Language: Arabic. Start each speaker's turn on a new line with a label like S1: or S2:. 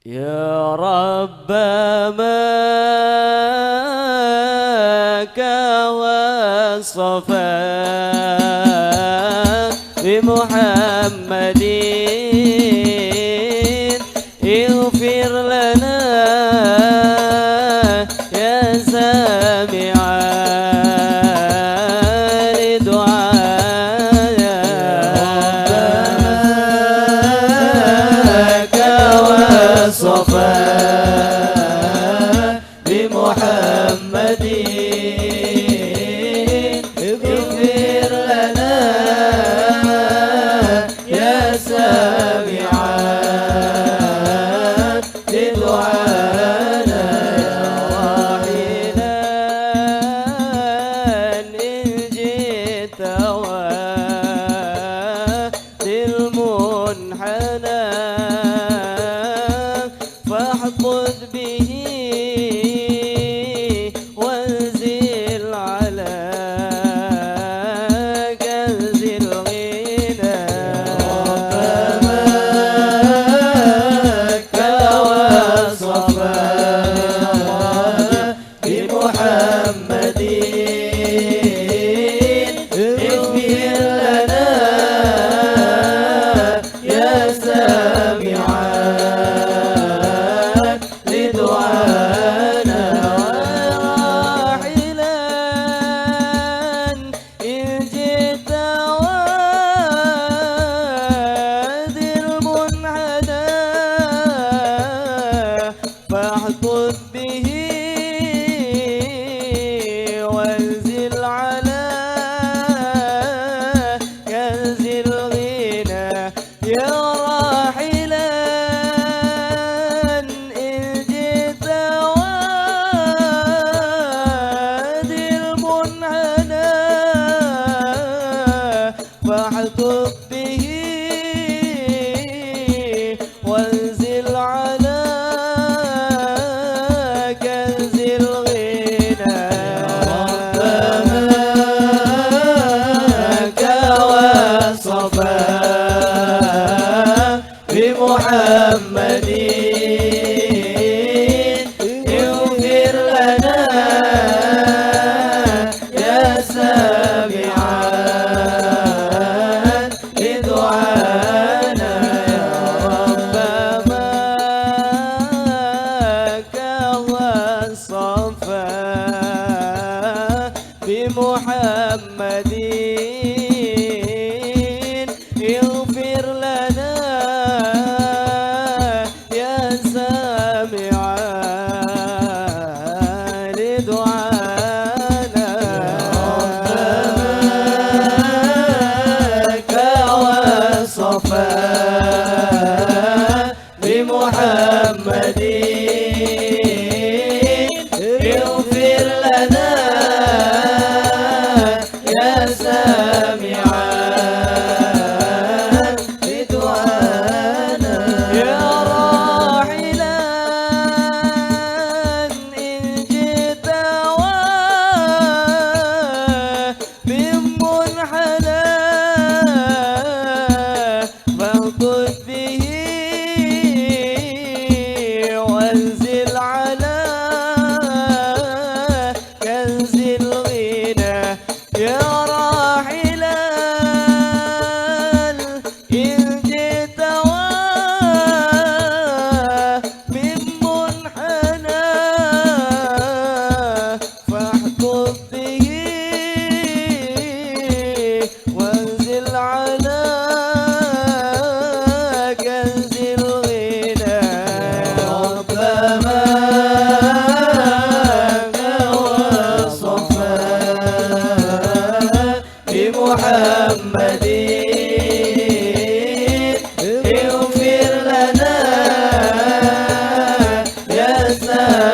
S1: يا رب ماك والصفا بمحمد اغفر لنا يا سامعا لدعانا ربك والصفا بمحمد اغفر لنا يا سامعا لدعانا راحلا إن جئت وادي المنحنى فاحفظ به وانزل على كنز الغنى ربك والصفا بمحمد اغفر لنا يا سامعا لدعانا راحلا إن جئت وادي المنحنى فاحطط به وانزل على كنز الغنى يا راحلا إن جئت وادي المنحنى فاحطط به وانزل على كنز الغنى ربك والصفا بمحمد اغفر لنا يا سامعا لدعانا رب ماك والصفا بمحمد اغفر لنا يا سامعا لدعانا ربك والصفا بمحمد اغفر لنا يا سامعا لدعانا يا راحلا إن جئت من منحنى فاغضب به وانزل على كنز الغنى يا راحلا إن جئت من منحنى فاحفظ به وانزل على كنز الغنى رب ماك والصفا بمحمد اغفر لنا يا سامعا